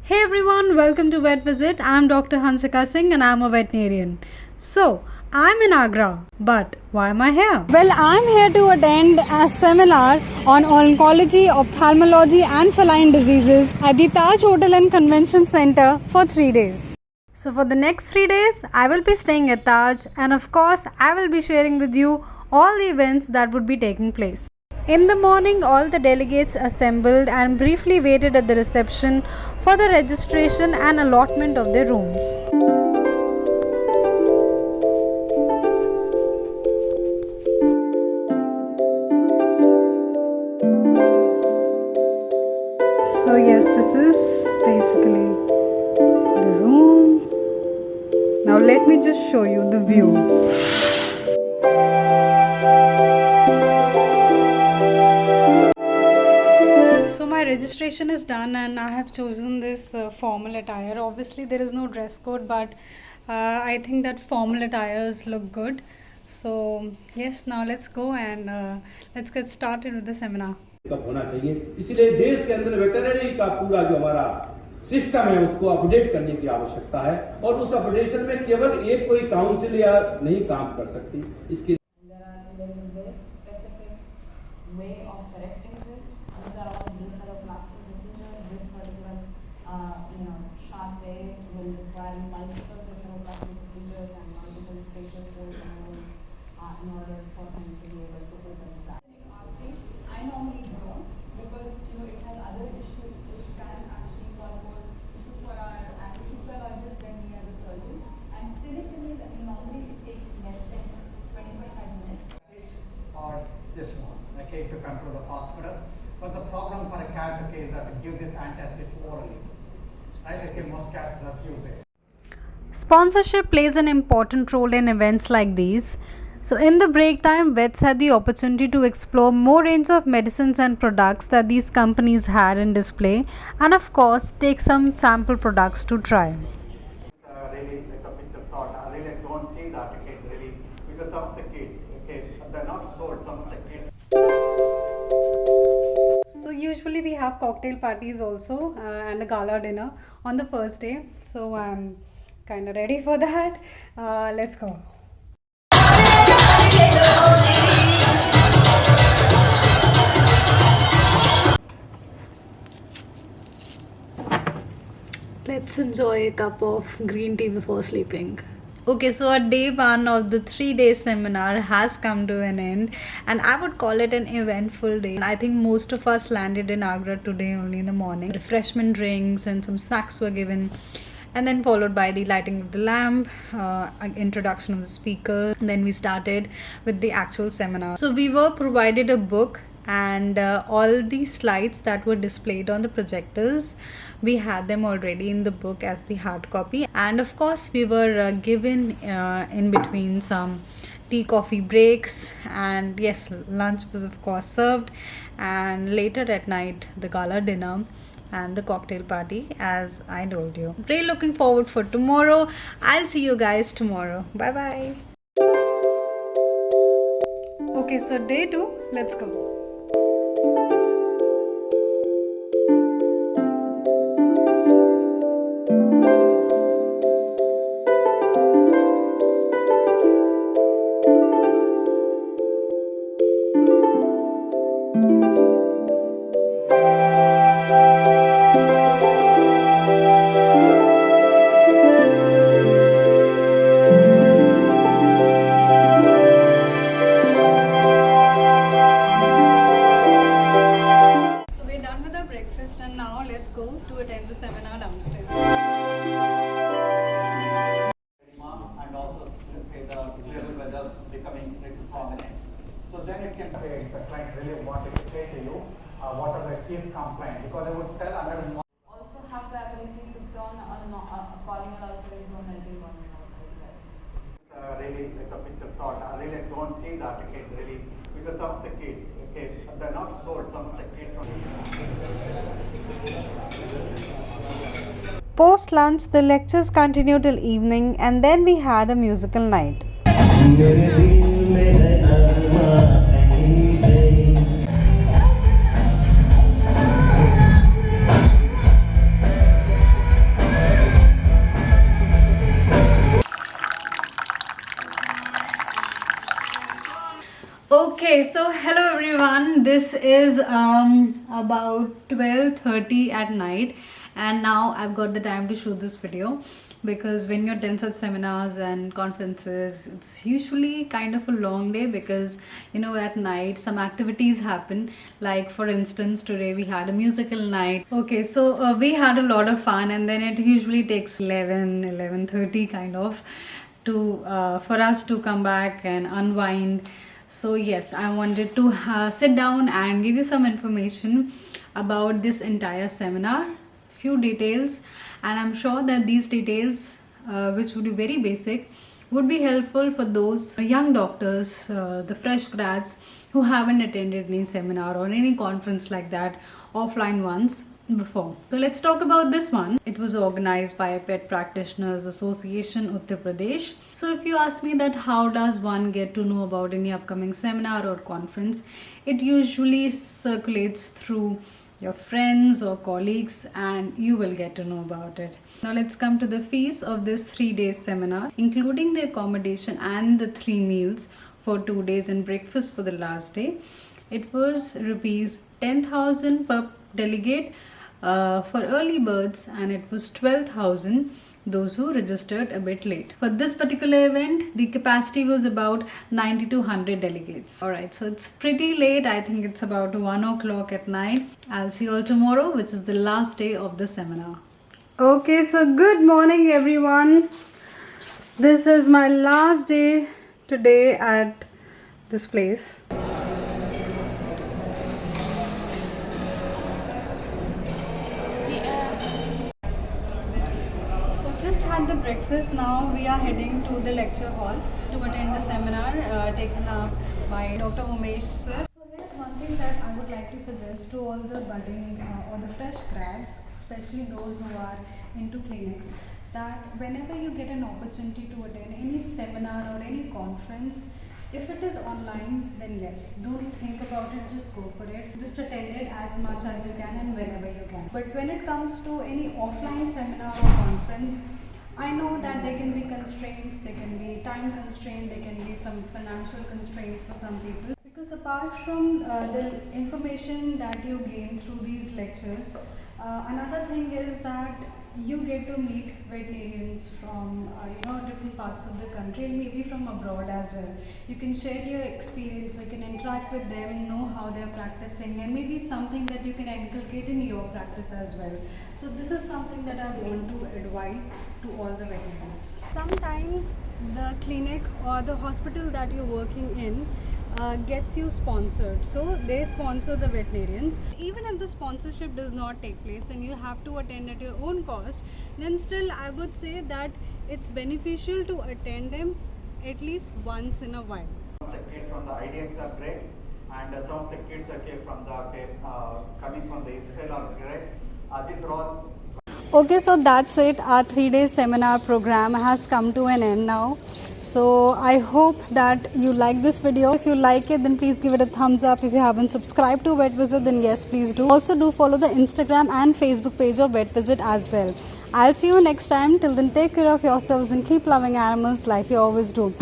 Hey everyone, welcome to Vet Visit. I'm Dr. Hansika Singh and I'm a veterinarian. So, I'm in Agra, but why am I here? Well, I'm here to attend a seminar on oncology, ophthalmology and feline diseases at the Taj Hotel and Convention Center for 3 days. So for the next 3 days, I will be staying at Taj and of course, I will be sharing with you all the events that would be taking place. In the morning, all the delegates assembled and briefly waited at the reception for the registration and allotment of their rooms. So yes, this is basically the room. Now let me just show you the view. So my registration is done and I have chosen this formal attire. Obviously there is no dress code, but I think that formal attires look good. So yes, now let's go and let's get started with the seminar. कब होना चाहिए, इसलिए देश के अंदर veterinary का पूरा जो हमारा सिस्टम है उसको अपडेट करने की आवश्यकता है और उस अपडेशन में केवल एक कोई काउंसिल या नहीं काम कर सकती। इसके in order for him to be able to open his eyes. I normally don't because it has other issues which can actually cause more issues for our anesthesiologist than me as a surgeon. And splenectomies, normally it takes less than 25 minutes. Or this one, okay, to control the phosphorus. But the problem for a cat is that to give this antacids orally, right? Okay, most cats refuse it. Sponsorship plays an important role in events like these. So in the break time, vets had the opportunity to explore more range of medicines and products that these companies had in display and of course take some sample products to try. Really like a picture shot, I really don't see that okay, really because some of the kids, okay, they're not sold, some of the kids. So usually we have cocktail parties also and a gala dinner on the first day. So I'm kind of ready for that. Let's go. Let's enjoy a cup of green tea before sleeping. Okay, so our day one of the 3-day seminar has come to an end and I would call it an eventful day. I think most of us landed in Agra today only in the morning. Refreshment drinks and some snacks were given and then followed by the lighting of the lamp, introduction of the speaker. And then we started with the actual seminar. So we were provided a book and all the slides that were displayed on the projectors, we had them already in the book as the hard copy. And of course we were given in between some tea coffee breaks, and yes, lunch was of course served, and later at night the gala dinner and the cocktail party as I told you. Really looking forward for tomorrow. I'll see you guys tomorrow. Bye bye. Okay, so day 2, let's go. And now let's go to attend the seminar downstairs. And also the little weathers becoming little prominent. So then it can be the client really wanted to say to you what are the chief complaints, because they would tell under the Also have the ability to turn a corneal ulcer into a melting corneal ulcer as well. Really like a picture shot, I really don't see that okay, really because some of the kids, okay, they're not sold, some of the kids. Post lunch, the lectures continued till evening and then we had a musical night. So hello everyone, this is about 12:30 at night, and now I've got the time to shoot this video because when you're attend such seminars and conferences, it's usually kind of a long day because at night some activities happen. Like for instance, today we had a musical night. Okay, so we had a lot of fun, and then it usually takes 11:30 kind of to for us to come back and unwind. So yes, I wanted to sit down and give you some information about this entire seminar, few details, and I'm sure that these details, which would be very basic, would be helpful for those young doctors, the fresh grads who haven't attended any seminar or any conference like that, offline ones before. So let's talk about this one. It was organized by Pet Practitioners Association Uttar Pradesh. So if you ask me that how does one get to know about any upcoming seminar or conference, it usually circulates through your friends or colleagues and you will get to know about it. Now let's come to the fees of this 3-day seminar, including the accommodation and the 3 meals for 2 days and breakfast for the last day. It was rupees 10,000 per delegate for early birds, and it was 12,000 those who registered a bit late. For this particular event, the capacity was about 90 to 100 delegates. Alright, so it's pretty late. I think it's about 1 o'clock at night. I'll see you all tomorrow, which is the last day of the seminar. Okay, so good morning everyone. This is my last day today at this place. Just had the breakfast. Now we are heading to the lecture hall to attend the seminar taken up by Dr. Umesh sir. So here's one thing that I would like to suggest to all the budding or the fresh grads, especially those who are into clinics, that whenever you get an opportunity to attend any seminar or any conference, if it is online, then yes, don't think about it, just go for it. Just attend it as much as you can and whenever you can. But when it comes to any offline seminar or conference, I know that there can be constraints, there can be time constraints, there can be some financial constraints for some people. Because apart from the information that you gain through these lectures, another thing is that you get to meet veterinarians from different parts of the country and maybe from abroad as well. You can share your experience, you can interact with them, know how they're practicing, and maybe something that you can inculcate in your practice as well. So this is something that I want to advise to all the veterinarians. Sometimes the clinic or the hospital that you're working in gets you sponsored, so they sponsor the veterinarians. Even if the sponsorship does not take place and you have to attend at your own cost, then still I would say that it's beneficial to attend them at least once in a while. Some of the kids from the IDX are great, and some of the kids from the coming from the Israel are great. These are all. Okay, so that's it. Our 3-day seminar program has come to an end now. So I hope that you like this video. If you like it, then please give it a thumbs up. If you haven't subscribed to Vet Visit, then yes, please do. Also do follow the Instagram and Facebook page of Vet Visit as well. I'll see you next time. Till then, take care of yourselves and keep loving animals like you always do.